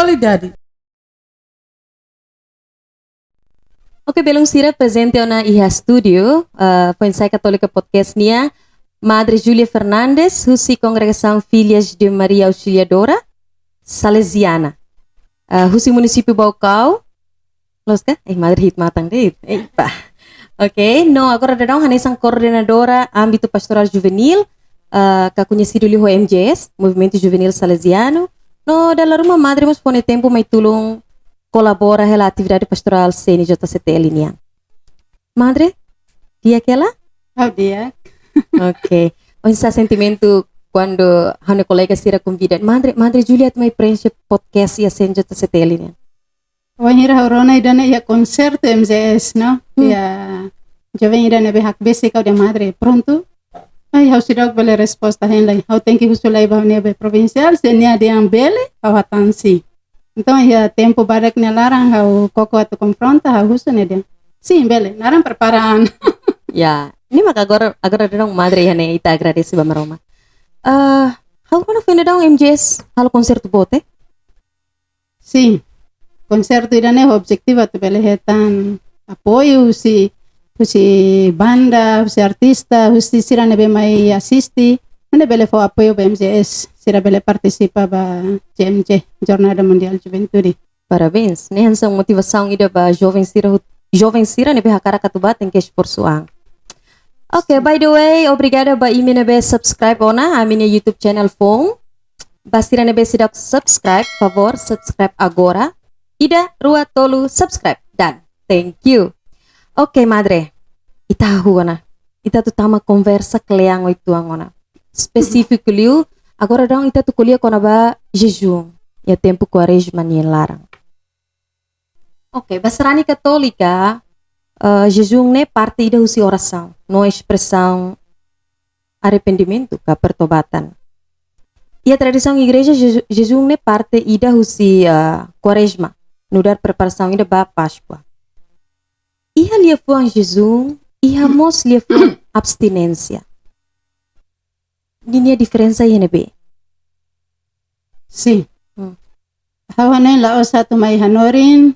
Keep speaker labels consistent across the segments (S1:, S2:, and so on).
S1: qualidade.
S2: Ok, belum sira presente na IHA Studio, Pensai Católica Podcast nia, Madre Júlia Fernandes, Husi Congregação Filhas de Maria Auxiliadora, Salesiana. Husi Município Baucau, Losca? Madre Hit Matang deh. Epa. Ok, no, agora dedão Hanesang coordenadora âmbito pastoral juvenil, que conhecido ali o MJS, Movimento Juvenil Salesiano. No, dalam rumah Madre mas pone tempo mai tulung colabora com a atividade pastoral CNJCTL niang. Madre, dia aquela?
S3: Oh, dia.
S2: Ok. Onde sentimento quando a colega se convida, Madre Julia também preenche podcast e a CNJCTL niang.
S3: Wanneer Horona idana ya concerto MZS, no? Ya, jovem idana behak basic de Madre pronto. Ai, how sidok bele resposta henlai. How thank you sulai bahune be provincial senia de ambele awatansi. Então, ya tempo badak ne larang how koko atu confronta how husune dia. Sim, bele, larang preparaan.
S2: Ya, ini maka agora dong Madre ya ne ita agradece ba maroma. How kono fene dong MJS halo konserto bote?
S3: Sim. Concerto idane objetivo atu bele hetan apoio si banda, si artista, si sirane be mai assisti, ane bele fo apoio be MJS, sira bele participa ba JMJ, Jornada Mundial Juventude.
S2: Parabéns, né? Essa motivação ida ba jovem sira ne be hakara katubat em que esforçoang. Ok, by the way, obrigada ba imine be subscribe ona a minha YouTube channel phone. Bastira ne be sidak subscribe, favor subscribe agora. Ida rua tolu subscribe dan thank you. Ok, Madre, ita huana. Ita tu tama conversa kleang itu angona. Specifically, agora dong ita tu kuliah kona ba jejum. Ya tempo quaresma ni larang. Ok, basrani católica, jejum ne parte ida husi oração, no expressão arrependimento, ka pertobatan. E a tradição igreja jejum ne parte ida husi quaresma, no dar preparação ida ba Páscoa. Iha lia fuang jejum, iha mos lia fuang abstinência. Ini a diferença ia nebe.
S3: Sim. Hawanay lao satu mai hanorin,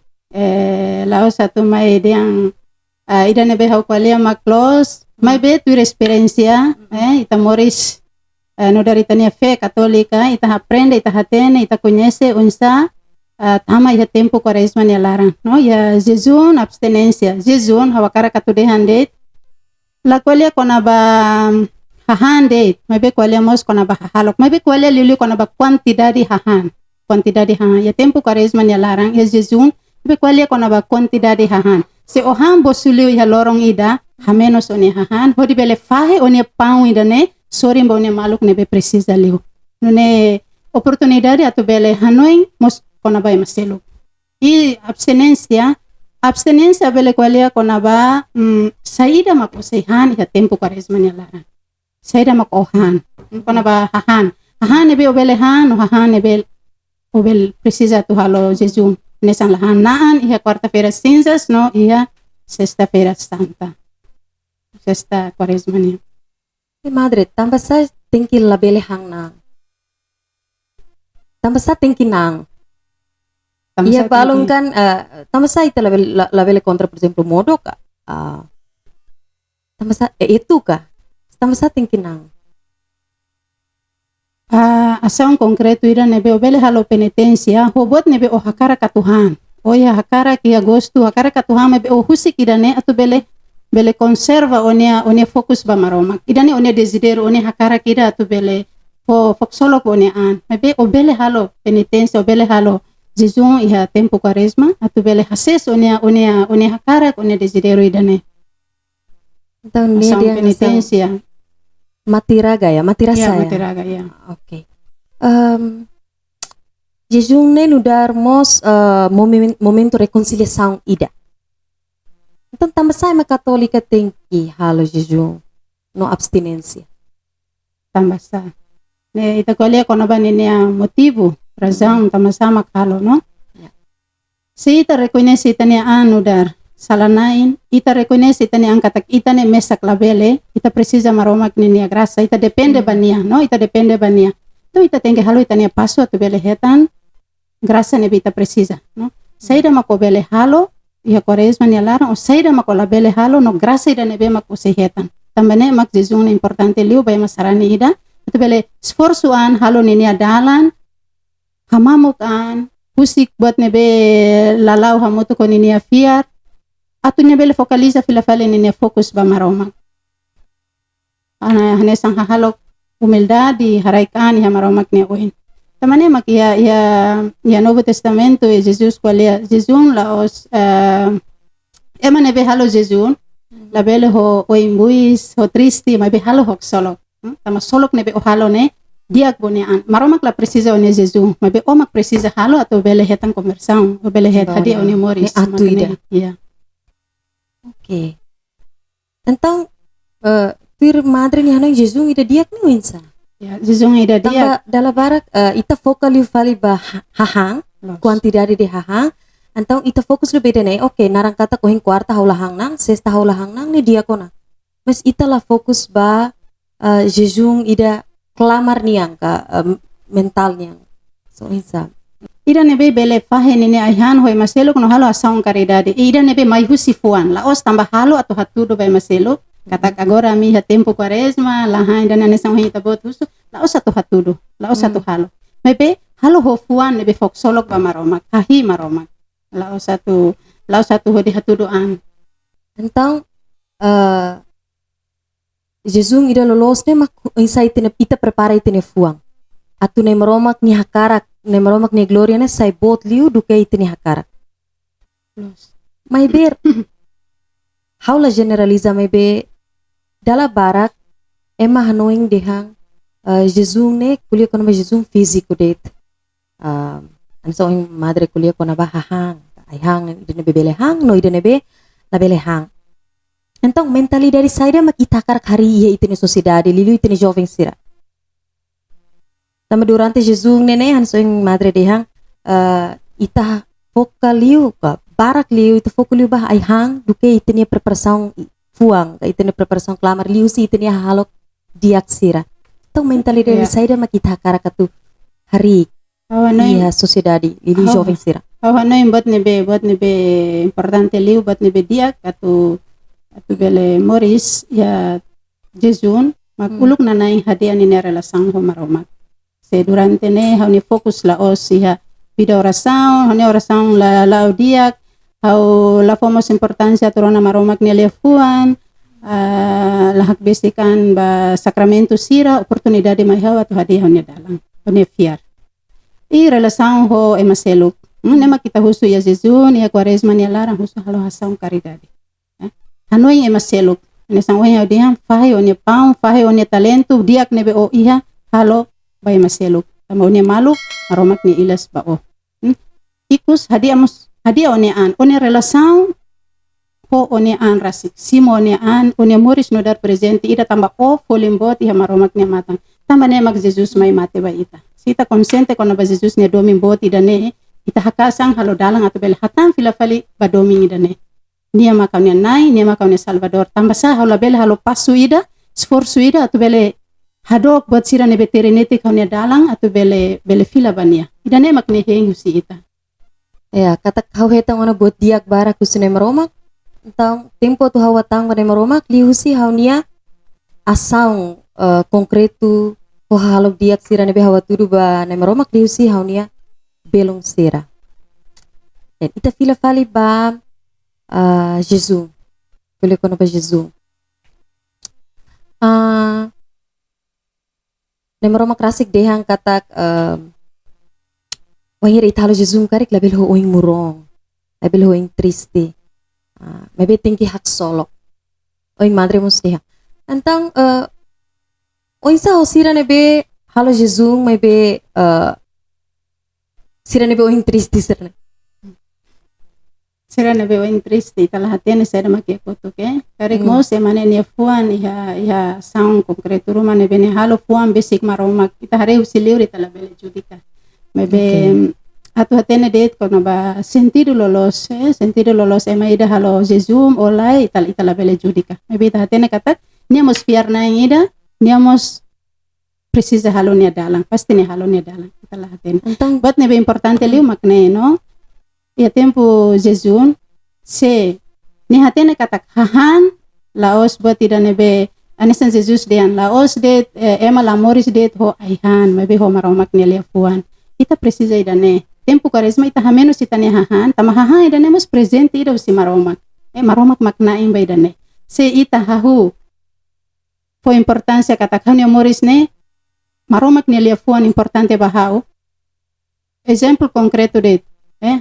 S3: lao satu mai diang ida nebe hau kwalia maklos, mai be tu experiência, ita moris no dari tania fé católica, ita aprende, ita hatene, ita conhece unsa tama ya tempo quaresma ni larang, no? Ya jejum abstinência, jejum hawakara katudehan det, la kwalia kona ba hahan det, mai be kwalia mos kona ba hahalok, mai be kwalia lili kona ba quantidade hahan, ya tempo quaresma ni larang, ya jejum, be kwalia kona ba quantidade hahan, se oham bosulio ya lorong ida, hamenos oni hahan, hodi bele fahe oni pau ida ne, sorry mba oni maluk ne be precisa liu, nune oportunidade atu bele hanoi mos kona ba maselo. E abstinência bele kwalia kona ba saída mako sehan ya tempo quaresma ni larang. Saída mako ohan, kona ba hahan. Hahan ebe obele han, hahan ebe obel precisa tu halo jejum. Nesang lahan naan iha quarta-feira cinzas no iha sexta-feira santa. Sexta quaresma ni.
S2: Madre, tambah sa tingki labele hang na. Tambah sa tingki nang. Iya balong kan, tambah sa ita labele kontra por exemplo modo ka. Tambah sa itu ka. Tambah sa tingki nang.
S3: Ação concreto ira nebe obele halo penitência, robot nebe o hakara katuhan. Oya hakara ki agosto, hakara katuhan nebe o husik ira ne atu bele conserva onia fokus ba maroma. Ida ne onia desidero onia hakara kira atu bele foksolo onia an. Nebe obele halo penitência, obele halo jejum iha tempo quaresma, atu bele hases onia hakara onia desidero ida ne.
S2: Então dia
S3: penitência.
S2: Matiraga ya, matirasa ya.
S3: Matiraga ya.
S2: Oke. Jejum ne nudar mos momento reconciliação ida. Então tambah saya católica tem que halo jejum no abstinência.
S3: Tambah sa. Ne ita kualia kono ba niya motivo, razão tambah sama halo no. Si ita reconhece ita niya anudar. Salanain, ita reconhece ita ni angkatak ita ni mesak labele, ita precisa maromak ni niya grasa, ita depende ba niya, no? Ita depende ba niya. Então ita tem que halo ita niya paso atu bele hetan, graça nebe ita precisa, no? Saída mako bele halo, ia Quaresma ni larang, o saída mako la bele halo, no graça ida nebe mako sehetan. Também mak jejum na importante liu bai masarani ida, itu bele esforçoan halo nini adalan, hamamukan, pusik buat nebe lalau hamutu ko nini afiar, atu nebe le focaliza fila fale nini fokus ba maromak. Hanesang hahalok humildade, haraikan, ia maromak ni oin. Tamane mak ia Novo Testamento e Jesus qualia jejum laos ema nebe halo jejum la bele ho imbuis ho triste ma be halo hok solok tama solok nebe o halo ne diak bonean maromak la precisa one jejum ma be omak precisa halo atau bele hetan conversão o bele het hadi one moris
S2: atu ida.
S3: Iya.
S2: Okay. Então, tir madre ni hanoi jejum ida diak ni winsa.
S3: Ya, jejum ida diak.
S2: Tamba dala barak ita fokal fali ba hahang, quantidade de hahang. Então ita fokus le beda nei. Okay, narang kata ko hin kwarta haulahang nang, sexta haulahang nang ni diakona. Mas ita la fokus ba jejum ida klamar niang ka mental niang. So insa.
S3: Ida nebe bele fahe nini aihan hoi maselo kono halo asaung karidade. Ida nebe mai husifuan. Laos tambah halo atau hatudo bai maselo. Katak agora mi ha tempo Quaresma, lahan dan anesang hi tabot husu. Laos atau hatudo. Laos atau halo. Mebe halo hofuan nebe foksolok ba maromak. Kahi maromak. Laos satu ho di hatudoan.
S2: Então jejum ida lolos ne mak insa ita prepara itine fuang. Atu ne maromak ni hakarak, ne maromak ni gloria ne sai bot liu duke itine hakarak. Mai ber haula generaliza mai be dala barak ema hanoing dehang jejum ne kulia kono jejum físico det. Anso ing madre kulia kono ba hahang, ai hang ide bebele hang no ide be la bele hang. Então mentali dari saida mak itakarak hari ia itine sociedade lilu itine jovem sira. Tama durante jejum nene anso ing madre dehang ita focaliu ka barak liu ita focaliu ba ai hang duke itine preparação fuang ka itine preparação clamar liu si itine halok diak sira. Então mentali dari saida mak itakarak tu hari ia sociedade lilu jovem sira.
S3: Ano yung buat nebe importante liu buat nebe diak atu bele moris ya jejum makuluk na naing hadian ni relasang ho maromak. Se durante ne hauni fokus la os ya vida oração, hauni oração la diak au la fomos importancia torona maromak ni lefuan la hak besikan ba sacramento sira oportunidade mai hawa tu hadiah hauni dalang hauni fiar. I relasang ho emaseluk. Nema kita husu ya jejum ya Quaresma ni larang husu halo hasaung caridade. Hanoi emaseluk. Ne sangwe ya diam fahe onia pau, fahe onia talento diak nebe o iha halo bai maseluk. Tama onia malu aromak ni ilas ba o. Ikus hadiah onia an onia relasang ho onia an rasik. Simo onia an onia moris no dar presente ida tamba o folimbot iha maromak ni matang. Tamba ne mak Jesus mai mate ba ita. Sita konsente kono ba Jesus ne domin bot ida ne ita hakasang halo dalang atau bele hatan fila fali ba domin ida ne. Nia makaunya nai, nia makaunya Salvador. Tambah sah halo bele halo pasu ida, sforsu ida atau bele hadok buat sira ne beterinete kaunya dalang atau bele fila bania. Ida ne mak ne hengusi ita.
S2: Ya, kata kau hetang ona buat diak barak kusune maromak. Então, tempo tu hawa tang wane maromak lihusi haunia asaung konkretu ko halok diak sira ne be hawa tudu ba ne maromak lihusi haunia belong sira. Dan ita fila fali ba Jesus. Boleh kono ba Jesus. Ne maromak rasik dehang katak wahir italo Jesus karik labil ho oing murong. Labil ho oing triste. Maybe tingki hak solok. Oing madre musliha. Antang oing sa sira nebe halo Jesus maybe sira nebe oing triste sira.
S3: Sira nebe oing triste kala hatian sira makia koto ke. Karik mo se mane ne fuan iha saung konkretu ruma nebe ne halo fuan besik maromak. Kita hari usiliu ita labele judika. Maybe atu hatene det kono ba sentido lolos ema ida halo jejum olai ita bele judika. Maybe ita hatene kata niamos fiar na ida niamos precisa halo nia dalang pasti ni halo nia dalang. Kita lahatin.
S2: Então,
S3: Buat nebe importante liu makne no. Ya tempo jejun se ni hatene katak hahan laos buat tidak nebe anisan Jesus dean laos de ema lamoris de ho aihan mebe ho maromak nelia fuan. Ita precisa idane. Tempo karisma ita hamenos itane hahan tama hahan idane mos presente ida usi maromak. Maromak maknain ba idane. Se ita hahu po importância katakhan yo moris ne maromak nelia fuan importante bahau. Exemplo concreto de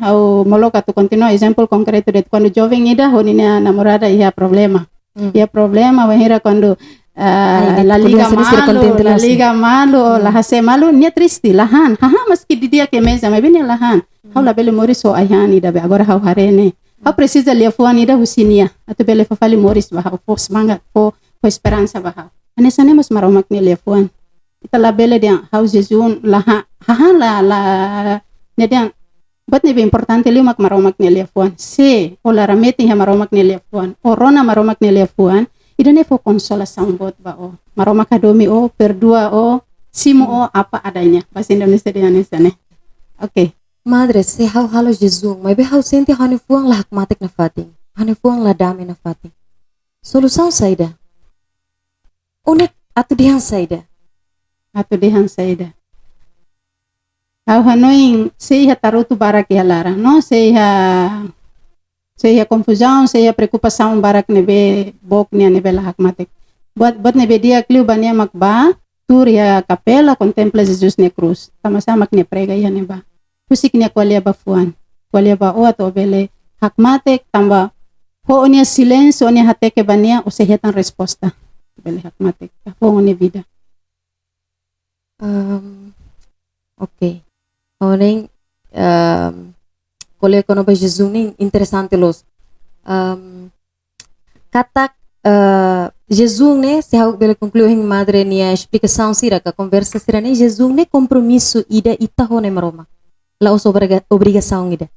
S3: au moloka tu continua exemplo concreto de quando jovem ida honina namorada ia problema. Ia problema wahira quando la liga malu la hase malu nia triste lahan haha meski di dia que mesa mas bem lahan hau la bele moris so ayan ida be agora hau harene hau precisa lia fuan ida husinia atu bele fafali moris bahau po semangat po esperança bahau anesa nemos maromak ni lia fuan ita la bele dia hau jejun laha haha la ne dia buat nebe importante liu mak maromak ni lia fuan se o la ramete ha maromak ni lia fuan o rona maromak ni lia fuan ida ne fo consolação bot ba o maromak kadomi o perdua o simo o apa adanya bahasa Indonesia dia nesa ne oke
S2: madre, se hau halo Jesus, mas be hau sente hane fuang la hakmatek na fating. Hane fuang la dame na fating. Solução saida. Unik atu dihan saida.
S3: atau dehan saida hau hanoing sei ha tarutu barak ya lara no sei ha confusão sei ha preocupação barak nebe bok nia nebe la hakmatek buat nebe dia kliu bania makba tur ya capela contempla Jesus ne cruz sama-sama nia prega ya neba pusik nia kwalia bafuan kwalia ba o atau bele hakmatek tamba ho nia silêncio nia hateke bania o sehetan resposta bele hakmatek ho nia vida.
S2: Ok. Oning kole kono ba Jesus ning interessante los. Katak Jesus ne se hau bele concluir hing madre nia explicação sira ka conversa sira ne Jesus ne compromisso ida ita hone maroma. La os obrigação ida.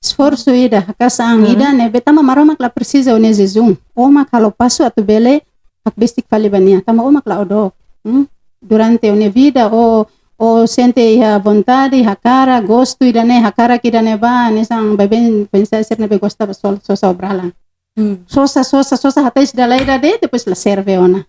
S3: Esforço ida hakasang ida ne betama maromak la precisa one Jesus. Oma kalau passo atu bele hak bestik fali bania tama omak la odo. Durante une vida o sente a vontade hakara gosto idane hakara kidane ba nesang beben pensar ser nebe gosta sosa obralan sosa hatais dalaida de depois la serve ona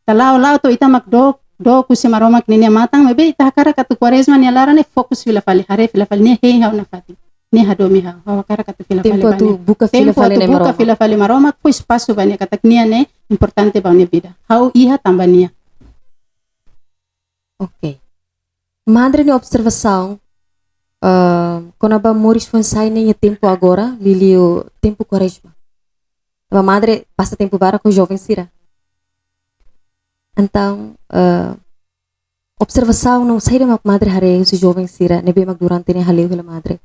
S3: talau to ita mak do kusi maromak ninia matang mebe ita hakara katu quaresma ni alara ne fokus fila fali hare fila fali ne hei hau na fati ne hadomi hau hakara katu fila fali bani
S2: tempo buka
S3: fila fali maromak po espaço bani katak nia ne importante ba ne vida hau iha tambania.
S2: Ok. Madre ni observação, quando a moris foi sair nem tempo agora, lilio tempo quaresma. A madre passa tempo para com jovem sira. Então, observação não sai de madre hare se jovem sira, nebe mag durante ne haleu hela madre.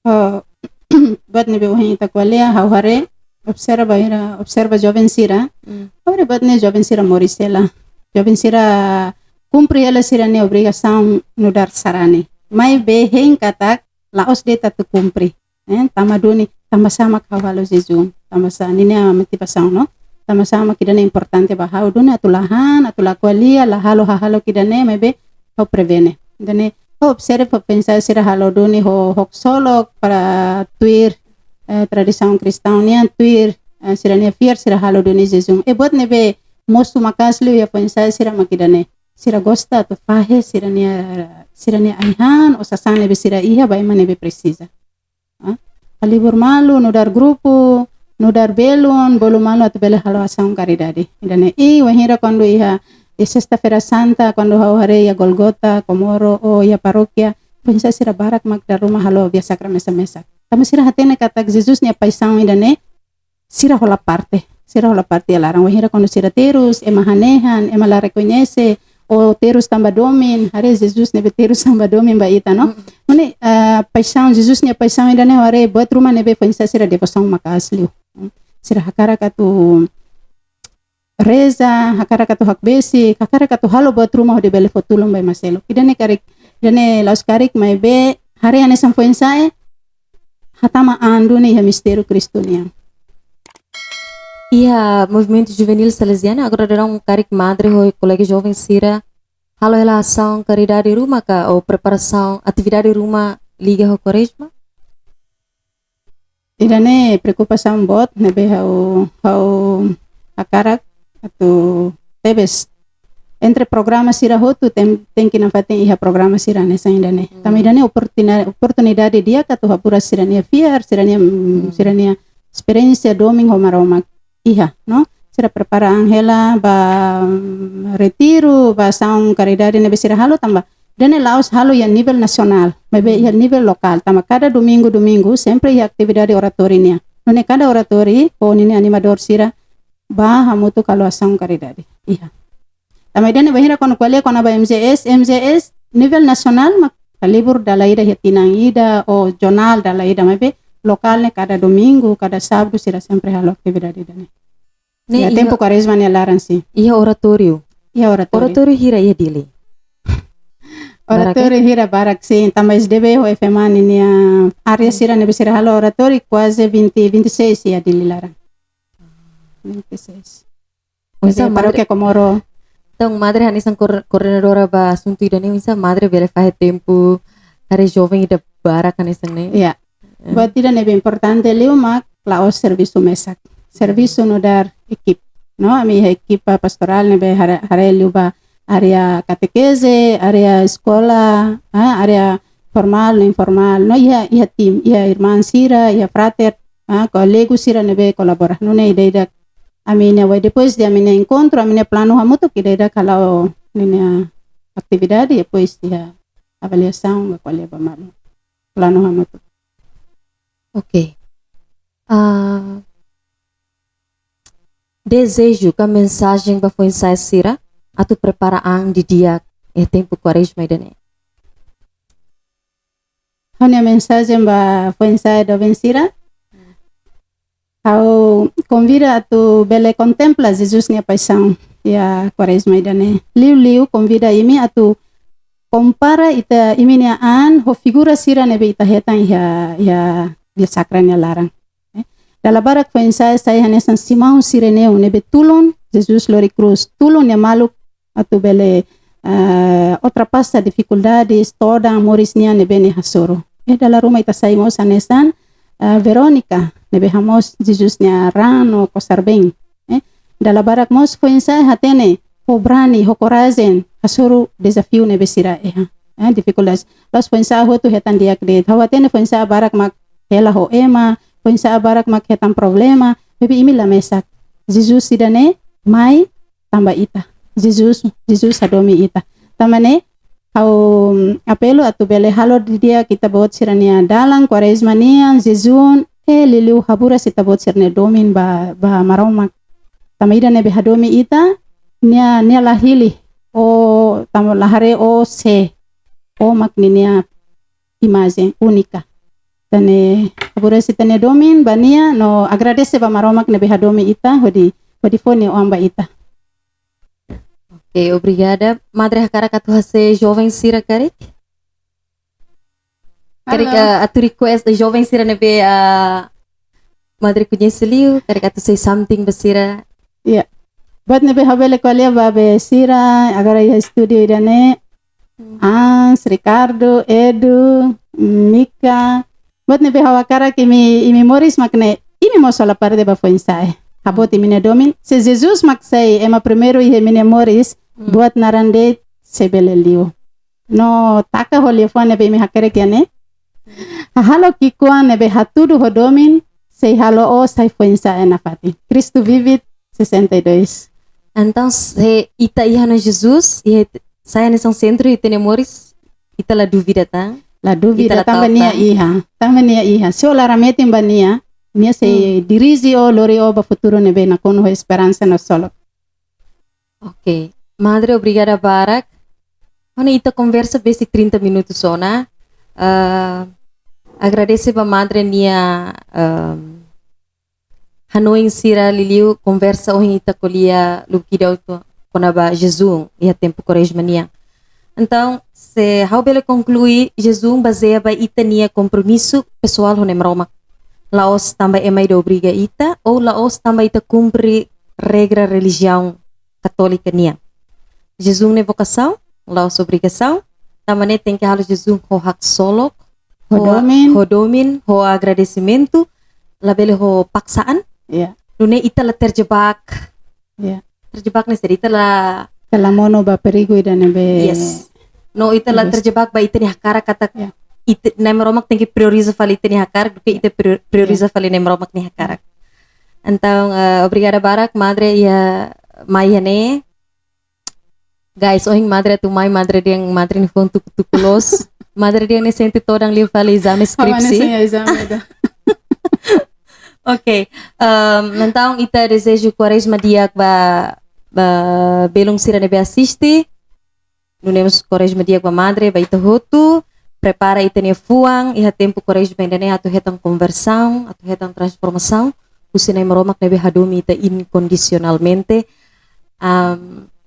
S3: Buat nebe wahin takwalia hau hare observa jovem sira. Ora buat ne jovem sira morisela. Jovem sira cumpre ela sira ne obrigação no dar sarane. Mai be hen katak laos de tatu cumpre. Tama duni tama sama kawalo jejun. Tama sa nini motivação no. Tama sama kidane importante bahau duni atulahan atulakualia la halo kidane mai be ho prevene. Dane ho observe ho pensar sira halo duni ho solo para tuir tradição cristã nia tuir sira ne fier sira halo duni jejun. Buat nebe mostu makaslu ya pensar sira makidane. Sira gosta tu fahe sira nia aihan o sasane be sira iha ba imane be precisa. Alibur malu no dar grupo no dar belon bolu malu atu bele halo asang caridade. Idane wahira quando iha sexta-feira santa quando hau hare ya Golgota Komoro o ya parokia pensa sira barak mak dar rumah halo biasa sakra mesa. Tama sira hatene katak Jesus nia paisang idane sira hola parte larang wahira quando sira terus emahanehan la reconhece o terus tamba domin hare Jesus nebe terus tamba domin ba ita no mane paixão Jesus nia paixão ainda ne hare buat rumah nebe pensa sira devoção makasliu sira hakara katu reza hakara katu hak besi hakara katu halo buat rumah de bele fotulong ba maselo idane laus karik mai be hare ane sampoensa hatama andu ne ya mistério Cristo nia.
S2: E a movimento juvenil salesiano agora dará carik madre ho colega jovem sira Halo relação caridade rumah ka ou preparação atividade rumah liga ho quaresma?
S3: Idane preocupação bot nebe hau akarak atau tebes entre programa sira hotu tem que nafaten iha programa sira nesa idane tamidane oportunidade dia katu hapura sirania fiar sirania experiência doming ho maroma iha no sira prepara angela ba retiro ba saung caridade nebe sira halo tamba dane laos halo ya nível nacional mebe ya nível local tama cada domingo sempre ya atividade oratorinya none cada oratori po nini animador sira ba hamutu kalau saung caridade iha tama dane bahira kono kualia kono ba MZS nível nacional mak libur dalaida hitinang ida o jornal dalaida mebe lokalnya cada domingo cada sábado sira sempre halo atividade dane ya tempo quaresma ne laran si
S2: Iha oratorio.
S3: iha oratori
S2: Oratorio hira iha dili.
S3: oratori hira barak sim tamba SDB ho FMA nini área sira nebe sira halo oratori quase 26 ya dililaran 26
S2: Unsa
S3: Jadi paróquia Comoro
S2: Então, madre hanisang coordenadora ba assunto idane unsa madre vele fahe tempo hari jovem ida barak hanisang ne.
S3: ya buat tidak nebe importante liu mak laos serviço mesak serviço no dar equipe no ami equipa pastoral nebe hare liu ba area catequese area escola area formal no informal no iha tim iha irmã sira iha frater kolegu sira nebe colaborar no ne ida amine vai depois de amine encontro amine plano hamutu que ida kalau nini atividade depois dia avaliação qual é malu plano hamutu.
S2: Ok. Desejo que a mensagem ba foi ensaiar sira atau preparaan di dia tempo quaresma idane.
S3: Hanya mensagem ba foi ensaio do vencira ao convida a tu bele contempla Jesus nia paixão ya quaresma idane liu convida imi a tu compara ita imi nia ho figura sira nebe ita hetan ya sakranya larang dala barak foi ensaio sai hanesan Simão Sireneu nebe tulon Jesus lori cruz tulon ya maluk atu bele ultrapassa dificuldades toda amoris nia nebe ni hasoro dala rumah ita saimos hanesan Veronica nebe hamos Jesus nia rano kosar bem dala barak mos foi ensaio hatene ho brani ho corazen hasoro desafio nebe sira dificuldades los foi ensaio hotu hetan diak de hawatene foi ensaio barak mak hela ho ema foi ensaio barak mak hetan problema bebe imi la mesak Jesus sidane mai tamba ita Jesus hadomi ita tamane au apelo atu bele halo di dia kita bot sirania dalang quaresma nia Jesus liliu habura sita bot sirne domin ba maroma tamaida nebe hadomi ita nia lahili o tamo lahare o se o makninia imagem única tane habura sita ne domin bania no agradece ba maroma nebe hadomi ita hodi fone o amba ita.
S2: Ok, obrigada. Madre Hakara katu hase jovem sira karik. Karik atu request jovem sira nebe madre conhece liu, karik atu say something basira.
S3: Iya. Buat nebe habele kwalia babe sira agora ia studio idane Ans, Ricardo, Edu, Mika. Buat nebe hawakara que imi moris makne imi mo sola parte ba foi ensaio. Habot imine domin. Se Jesus maksai ema primeiro ihe mine moris buat narande sebele liu. No taka holifone nebe imi hakere kiane. Halo kikuan nebe hatudu ho domin sei halo o sai foi ensaio na fati. Cristo vive 62.
S2: Então, se ita iha na Jesus, saya nesse centro e tenemos ita la dúvida, tá?
S3: La dúvida tambania iha. Se o laramete bania, nia se dirige o lori o ba futuro nebe na kono esperança na solo.
S2: Ok. Madre, obrigada Barak. Ona ita conversa basic 30 minutos só, né? Agradece ba madre nia Hanoi sira liliu conversa o ita colia lukida auto konaba Jesus e tempo quaresma nia. Então, se how bele conclui Jesus baseia ba ita nia compromisso pessoal honem Roma. Laos também é mais obriga ita ou laos também ita cumpre regra religião católica nia. Jesus ne vocação Laos obrigação. Também tem que halos de zoom ho hak solok.
S3: Hodomin.
S2: Ho agradecimento. Labele ho paksaan.
S3: Ya.
S2: Nune ita la terjebak.
S3: Ya.
S2: Terjebak nih ita la.
S3: Kalau mono ba perigo idane be.
S2: Yes. No ita la terjebak ba ita ni hakara kata.
S3: Ya.
S2: Ita nemeromak tem que prioriza fali ita ni hakara. Porque ita prioriza fali nemeromak ni hakara. Então, obrigada Barak, madre ya Mayane. Guys, ohing madre tu mai madre dia yang madre ni phone tukulos. Madre dia ni sente todang li fali exame skripsi. Ok. Então, ita desejo quaresma dia ba belong sira nebe assiste. Nunemos quaresma dia ba madre ba ita hotu. Prepara ita ni fuang. Iha tempo quaresma ainda ne atu hetang conversão, atu hetang transformação. Usinay maromak nebe hadumi ita incondicionalmente.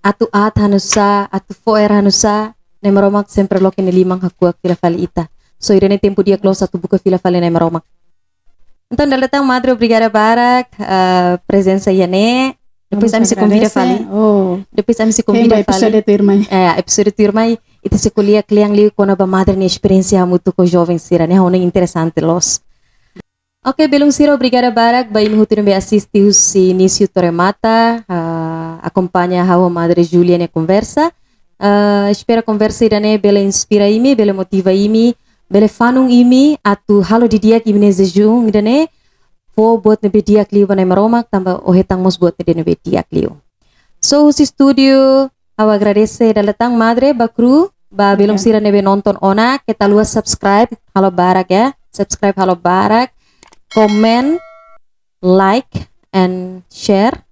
S2: Atu at hanusa, atu foer hanusa. Na maromak sempre loki ni limang hakuak fila fali ita. So irene tempo dia close atu buka fila fali na maromak. Então dalatang madre obrigada Barak, presença Yane. Depois a se convida fali. Depois a se convida fali.
S3: Episode tu irmã.
S2: Episode tu irmã. Ita se kuliah kliang li kona ba madre ni experiência muito com jovem sira, né? Hona interessante los. Ok, belum sira obrigada Barak, ba imi hutu be assiste si início toremata, acompanha a madre Julia na conversa. Espera conversa irane bela inspira imi, bela motiva imi, bela fanung imi atu halo di dia imi nezejung irane fo buat nebe diak liu banai maromak tambah ohetang mos buat nebe diak liu. So si studio awa agradece dalatang madre bakru ba belum sira nebe nonton ona kita luas subscribe halo Barak ya, subscribe halo Barak, comment, like and share.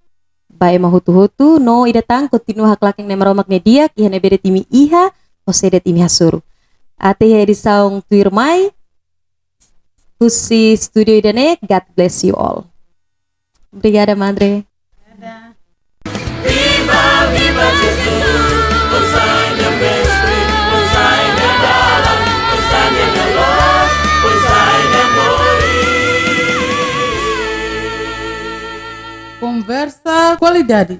S2: Bae mahutu-hutu no idatang continue haklaking na maromak ne diak iha ne bedet imi iha o sedet imi hasuru. Ate he disaung tuirmai husi studio idane. God bless you all. Obrigada madre.
S1: Viva, viva Jesus, Hosanna mestre, Hosanna dalam, Hosanna na luz, Hosanna mori.
S4: Conversa qualidade.